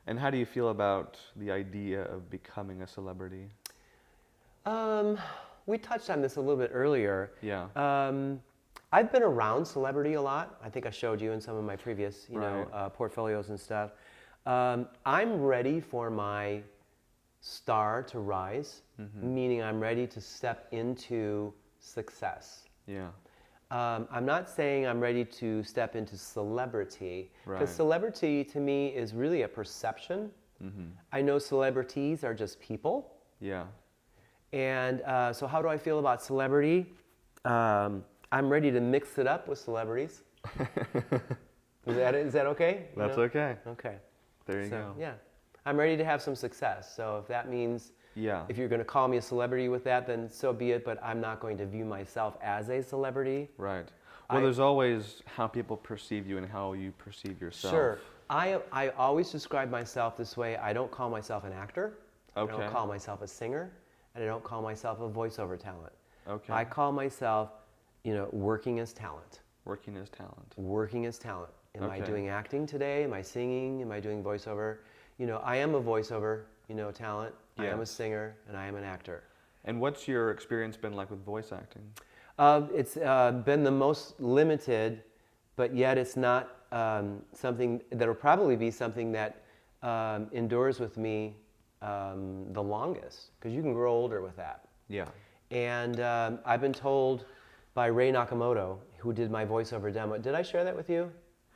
And how do you feel about the idea of becoming a celebrity? We touched on this a little bit earlier. Yeah. I've been around celebrity a lot. I think I showed you in some of my previous, Right. portfolios and stuff. I'm ready for my star to rise, meaning I'm ready to step into success. Yeah. I'm not saying I'm ready to step into celebrity, because Right. celebrity to me is really a perception. Mm-hmm. I know celebrities are just people. Yeah. And so how do I feel about celebrity? I'm ready to mix it up with celebrities. Is that okay? That's okay. Okay. There you go. Yeah. I'm ready to have some success. So if that means, Yeah. if you're going to call me a celebrity with that, then so be it. But I'm not going to view myself as a celebrity. Right. Well, there's always how people perceive you and how you perceive yourself. Sure. I always describe myself this way. I don't call myself an actor. Okay. I don't call myself a singer. And I don't call myself a voiceover talent. Okay. I call myself, working as talent. Working as talent. Working as talent. Am I Okay. doing acting today? Am I singing? Am I doing voiceover? I am a voiceover, talent. I am a Yes. singer, and I am an actor. And what's your experience been like with voice acting? It's been the most limited, but yet it's not something that will probably be something that endures with me the longest, because you can grow older with that. Yeah. And I've been told by Ray Nakamoto, who did my voiceover demo. Did I share that with you?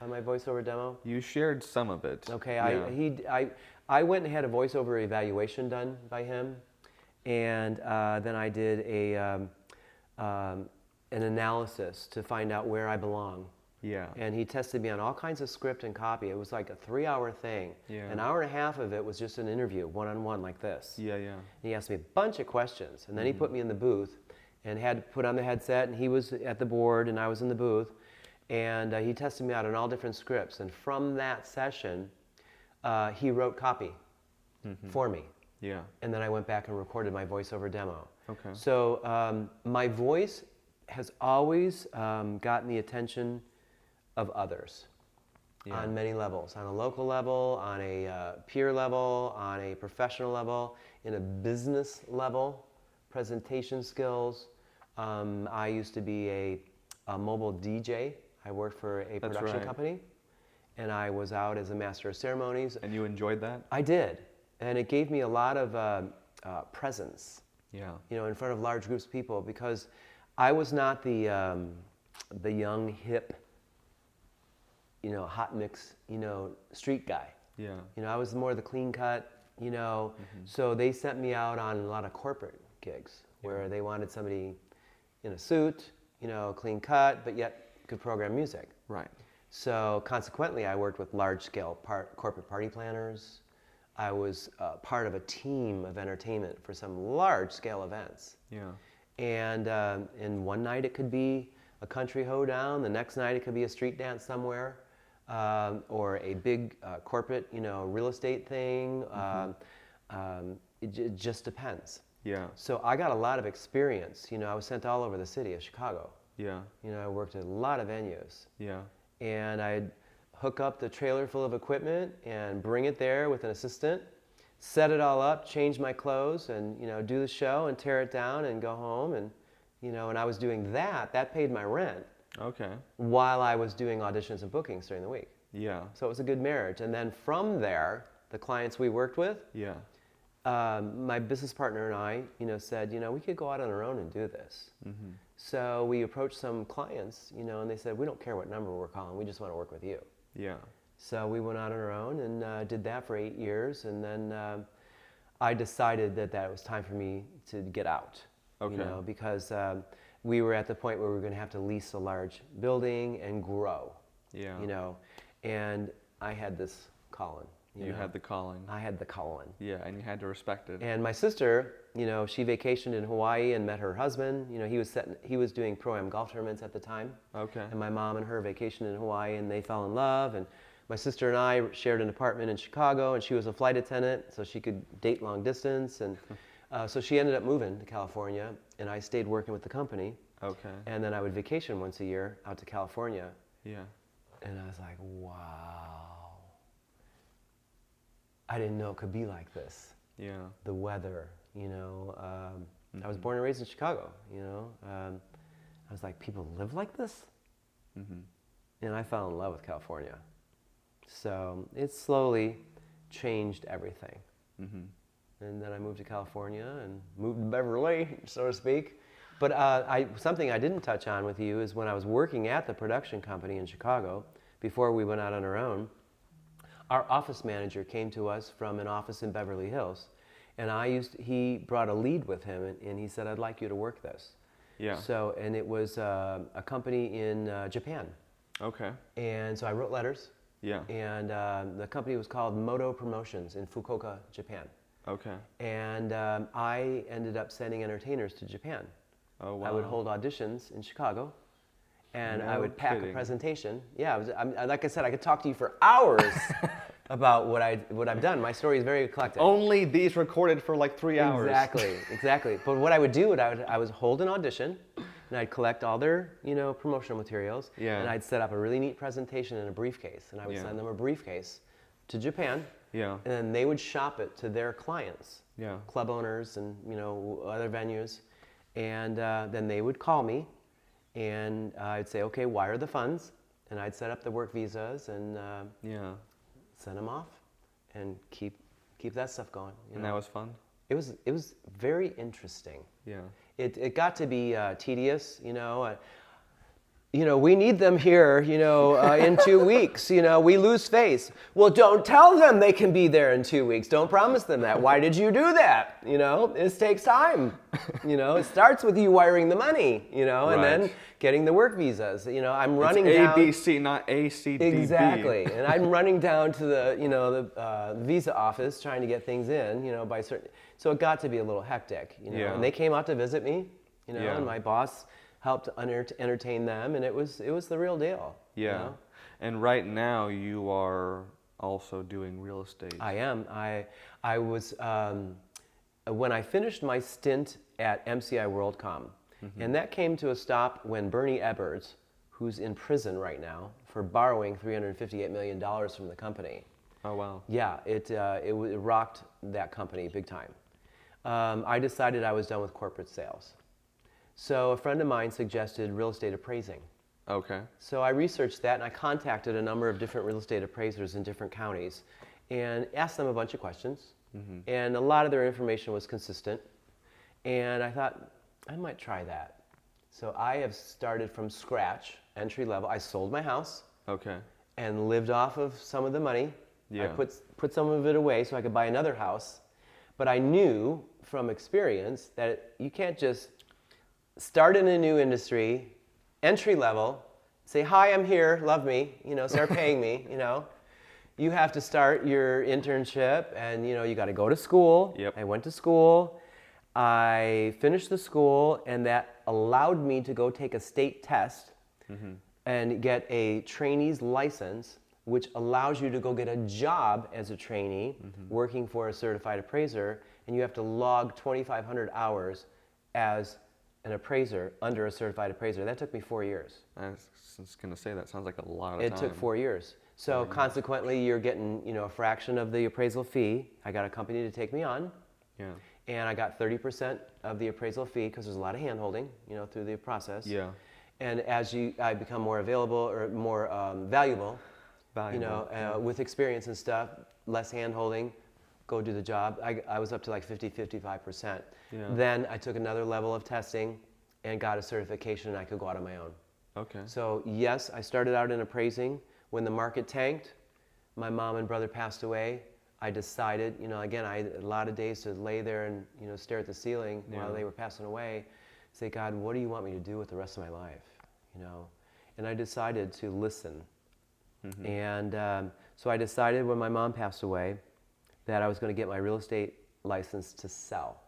My voiceover demo? You shared some of it. Okay, Yeah. I went and had a voiceover evaluation done by him, and then I did an analysis to find out where I belong. Yeah. And he tested me on all kinds of script and copy. It was like a 3-hour thing. Yeah. An hour and a half of it was just an interview, one-on-one like this. Yeah, yeah. He asked me a bunch of questions, and then he put me in the booth and had to put on the headset, and he was at the board, and I was in the booth, and he tested me out on all different scripts. And from that session, he wrote copy for me. Yeah. And then I went back and recorded my voiceover demo. Okay. So my voice has always gotten the attention of others. Yeah. On many levels, on a local level, on a peer level, on a professional level, in a business level, presentation skills. I used to be a mobile DJ. I worked for a That's production right. company, and I was out as a master of ceremonies. And you enjoyed that? I did, and it gave me a lot of presence, Yeah. in front of large groups of people, because I was not the young, hip, hot mix, street guy. Yeah. I was more the clean cut, so they sent me out on a lot of corporate gigs where they wanted somebody in a suit, clean cut, but yet could program music. Right. So consequently, I worked with large-scale corporate party planners. I was part of a team of entertainment for some large-scale events. Yeah. And one night it could be a country hoedown. The next night it could be a street dance somewhere. or a big corporate, real estate thing. It just depends. Yeah. So I got a lot of experience. I was sent all over the city of Chicago. Yeah. I worked at a lot of venues. Yeah. And I'd hook up the trailer full of equipment and bring it there with an assistant, set it all up, change my clothes, and do the show and tear it down and go home. And and I was doing that. That paid my rent. Okay. While I was doing auditions and bookings during the week. Yeah. So it was a good marriage. And then from there, the clients we worked with, Yeah. my business partner and I, said, we could go out on our own and do this. Mm-hmm. So we approached some clients, and they said, we don't care what number we're calling, we just want to work with you. Yeah. So we went out on our own and did that for 8 years. And then I decided that it was time for me to get out, Okay. because we were at the point where we were going to have to lease a large building and grow. Yeah. And I had this calling. You had the calling. I had the calling. Yeah, and you had to respect it. And my sister, she vacationed in Hawaii and met her husband. He was doing pro-am golf tournaments at the time. Okay. And my mom and her vacationed in Hawaii, and they fell in love. And my sister and I shared an apartment in Chicago, and she was a flight attendant, so she could date long distance. And so she ended up moving to California, and I stayed working with the company. Okay. And then I would vacation once a year out to California. Yeah. And I was like, wow. I didn't know it could be like this. Yeah. The weather, I was born and raised in Chicago, I was like, people live like this? Mm-hmm. And I fell in love with California. So it slowly changed everything. Mm-hmm. And then I moved to California and moved to Beverly, so to speak. But something I didn't touch on with you is when I was working at the production company in Chicago, before we went out on our own, our office manager came to us from an office in Beverly Hills, and he brought a lead with him, and he said, I'd like you to work this. Yeah. So, and it was a company in Japan. Okay. And so I wrote letters. Yeah. And the company was called Moto Promotions in Fukuoka, Japan. Okay. And I ended up sending entertainers to Japan. Oh, wow. I would hold auditions in Chicago, and I No would pack kidding. a presentation. Yeah, like I said, I could talk to you for hours about what I've done. My story is very eclectic. Only these recorded for like 3 hours. Exactly. But what I would do, I would hold an audition, and I'd collect all their, promotional materials, Yeah. and I'd set up a really neat presentation in a briefcase, and I would Yeah. send them a briefcase to Japan, Yeah. and then they would shop it to their clients, Yeah. club owners and other venues, and then they would call me, and I'd say, okay, wire the funds, and I'd set up the work visas and Yeah. send them off, and keep that stuff going. And that was fun? It was very interesting. Yeah. It got to be tedious, we need them here, in 2 weeks, we lose face. Well, don't tell them they can be there in 2 weeks. Don't promise them that. Why did you do that? This takes time. It starts with you wiring the money, Right. and then getting the work visas. I'm running it's down. ABC, not ACDB. Exactly. And I'm running down to the visa office trying to get things in, by certain. So it got to be a little hectic, Yeah. And they came out to visit me, Yeah. and my boss helped entertain them, and it was the real deal. Yeah. And right now you are also doing real estate. I am. I was when I finished my stint at MCI WorldCom, and that came to a stop when Bernie Ebbers, who's in prison right now for borrowing $358 million from the company. Oh, wow. Yeah, it rocked that company big time. I decided I was done with corporate sales. So a friend of mine suggested real estate appraising. Okay. So I researched that, and I contacted a number of different real estate appraisers in different counties and asked them a bunch of questions. Mm-hmm. And a lot of their information was consistent. And I thought, I might try that. So I have started from scratch, entry level. I sold my house Okay. and lived off of some of the money. Yeah. I put some of it away so I could buy another house. But I knew from experience that you can't just start in a new industry, entry level, say, hi, I'm here, love me, start paying me, You have to start your internship, and, you got to go to school. Yep. I went to school. I finished the school, and that allowed me to go take a state test and get a trainee's license which allows you to go get a job as a trainee working for a certified appraiser, and you have to log 2,500 hours as an appraiser under a certified appraiser. That took me 4 years. I was just going to say, that sounds like a lot of It time. took 4 years. So consequently, you're getting, a fraction of the appraisal fee. I got a company to take me on. Yeah. And I got 30% of the appraisal fee because there's a lot of hand-holding, through the process. Yeah. And as I become more available or more valuable, with experience and stuff, less hand-holding, go do the job. I was up to like 55%. Yeah. Then I took another level of testing and got a certification, and I could go out on my own. Okay. So yes, I started out in appraising. When the market tanked, my mom and brother passed away. I decided, again, I had a lot of days to lay there and, stare at the ceiling while they were passing away. Say, God, what do you want me to do with the rest of my life? And I decided to listen. And so I decided when my mom passed away that I was going to get my real estate license to sell.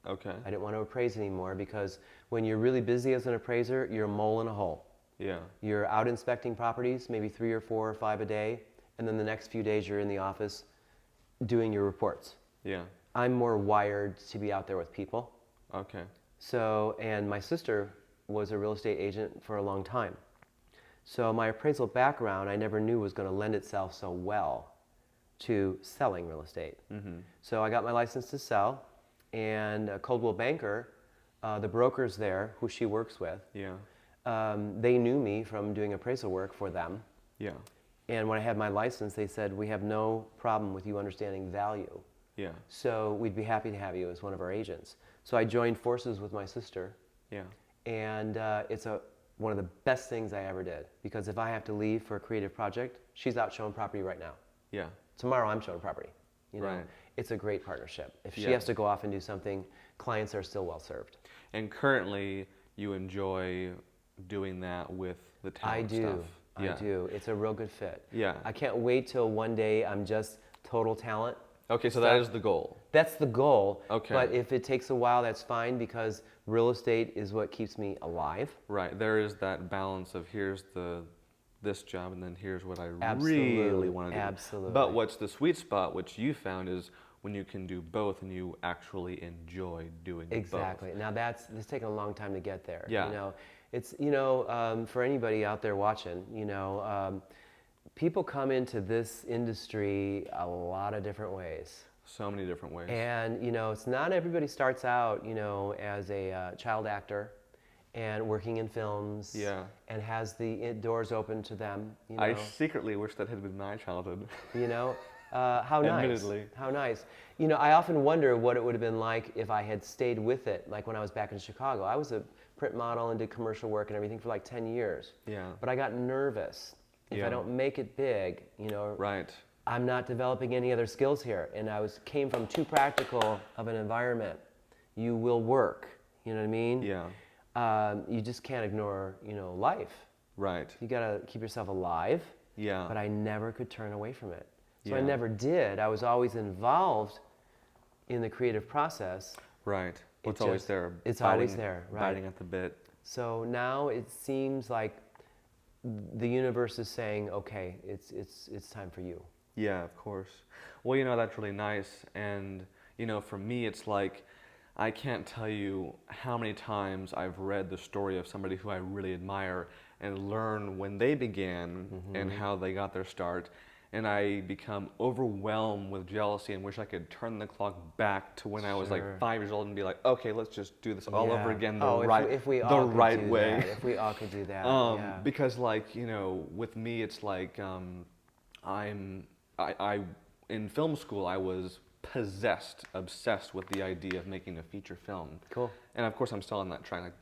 Okay. I didn't want to appraise anymore because when you're really busy as an appraiser, you're a mole in a hole. Yeah. You're out inspecting properties, maybe 3 or 4 or 5 a day, and then the next few days you're in the office doing your reports. Yeah. I'm more wired to be out there with people. Okay. So, and my sister was a real estate agent for a long time. So my appraisal background I never knew was going to lend itself so well to selling real estate. So I got my license to sell, and Coldwell Banker, the brokers there who she works with, they knew me from doing appraisal work for them. Yeah. And when I had my license, they said, we have no problem with you understanding value. Yeah. So we'd be happy to have you as one of our agents. So I joined forces with my sister. Yeah. And it's one of the best things I ever did, because if I have to leave for a creative project, she's out showing property right now. Yeah. Tomorrow I'm showing property. Right. It's a great partnership. If she Yeah. has to go off and do something, clients are still well served. And currently, you enjoy doing that with the talent stuff. I do. It's a real good fit. Yeah. I can't wait till one day I'm just total talent. Okay, so that is the goal. That's the goal. Okay. But if it takes a while, that's fine, because real estate is what keeps me alive. Right. There is that balance of here's this job, and then here's what I Absolutely. really want to do. Absolutely. But what's the sweet spot, which you found, is when you can do both and you actually enjoy doing Exactly. both. Now it's taken a long time to get there. Yeah. It's for anybody out there watching, people come into this industry a lot of different ways. So many different ways. And it's not everybody starts out as a child actor and working in films. Yeah. And has the doors open to them. I secretly wish that had been my childhood. How nice. Admittedly. How nice. I often wonder what it would have been like if I had stayed with it, like when I was back in Chicago. I was a print model and did commercial work and everything for like 10 years. Yeah. But I got nervous. If I don't make it big, Right. I'm not developing any other skills here. And came from too practical of an environment. You will work, you know what I mean? Yeah. You just can't ignore, life. Right. You gotta keep yourself alive. Yeah. But I never could turn away from it. So I Yeah. never did. I was always involved in the creative process. Right. Well, It it's always just- there. it's always there, right. Biting at the bit. So now it seems like the universe is saying, okay, it's time for you. Yeah, of course. Well, that's really nice. And, for me, it's like, I can't tell you how many times I've read the story of somebody who I really admire and learn when they began and how they got their start. And I become overwhelmed with jealousy and wish I could turn the clock back to when I was like 5 years old and be like, okay, let's just do this all over again the right way. If we all could do that. Because with me, it's like I in film school I was obsessed with the idea of making a feature film. Cool. And of course I'm still on that track.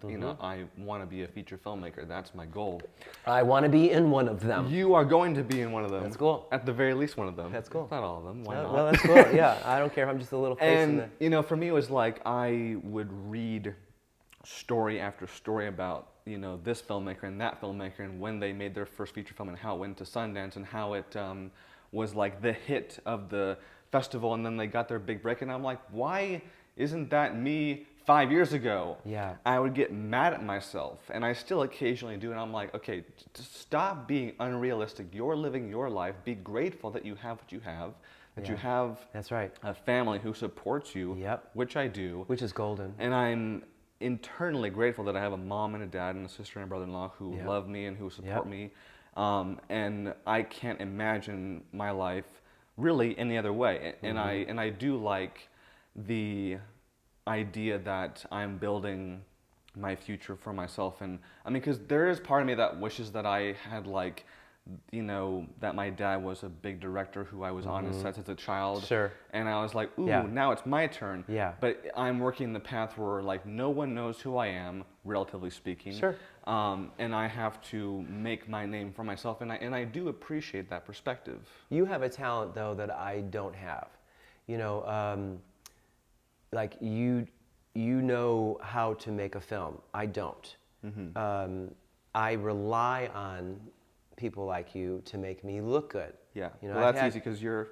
I want to be a feature filmmaker. That's my goal. I want to be in one of them. You are going to be in one of them. That's cool. At the very least one of them. That's cool. Not all of them. Why not? Well, that's cool. Yeah, I don't care if I'm just a little face in And the... for me it was like I would read story after story about this filmmaker and that filmmaker and when they made their first feature film and how it went to Sundance and how it was like the hit of the festival and then they got their big break, and I'm like, why isn't that me 5 years ago, Yeah. I would get mad at myself, and I still occasionally do, and I'm like, okay, stop being unrealistic. You're living your life. Be grateful that you have what you have, that you have That's right. a family who supports you, Yep. which I do. Which is golden. And I'm internally grateful that I have a mom and a dad and a sister and a brother-in-law who Yep. love me and who support Yep. me. And I can't imagine my life really any other way. And I do like the idea that I'm building my future for myself. And I mean, because there is part of me that wishes that I had like, you know, that my dad was a big director who I was on his sets as a child. Sure. And I was like, ooh, Yeah. now it's my turn. Yeah. But I'm working the path where like no one knows who I am, relatively speaking. Sure. And I have to make my name for myself, and I do appreciate that perspective. You have a talent, though, that I don't have. You know, like you know how to make a film. I don't. I rely on people like you to make me look good. Yeah. You know, well, I've that's had- easy because you're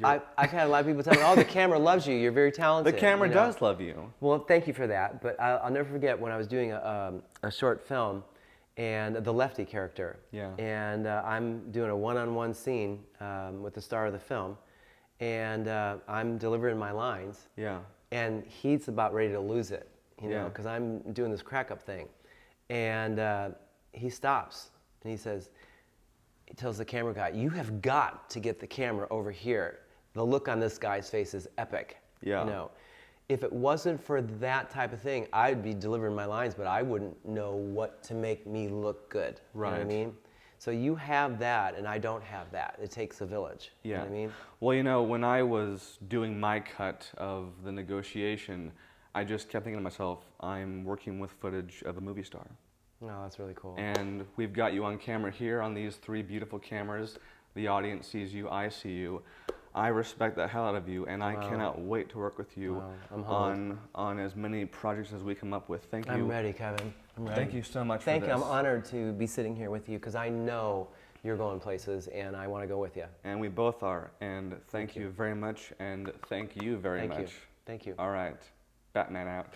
I've had a lot of people tell me, "Oh, the camera loves you. You're very talented." the camera you know? does love you. Well, thank you for that. But I'll never forget when I was doing a short film, and the Lefty character. Yeah. And I'm doing a one-on-one scene with the star of the film, and I'm delivering my lines. Yeah. And he's about ready to lose it, you know, Yeah. because I'm doing this crack-up thing. And he stops, and he tells the camera guy, "You have got to get the camera over here. The look on this guy's face is epic." Yeah. You know, if it wasn't for that type of thing, I'd be delivering my lines, but I wouldn't know what to make me look good. You know what I Right. mean? So you have that, and I don't have that. It takes a village. Yeah. You know what I mean? Well, you know, when I was doing my cut of the negotiation, I just kept thinking to myself, I'm working with footage of a movie star. No, that's really cool. And we've got you on camera here on these 3 beautiful cameras. The audience sees you, I see you. I respect the hell out of you, and I cannot wait to work with you Wow. I'm humbled. on as many projects as we come up with. Thank you. I'm ready, Kevin. I'm ready. Thank you so much Thank for you. this. I'm honored to be sitting here with you because I know you're going places, and I want to go with you. And we both are. And thank you very much, and thank you very Thank much. you. Thank you. All right. Batman out.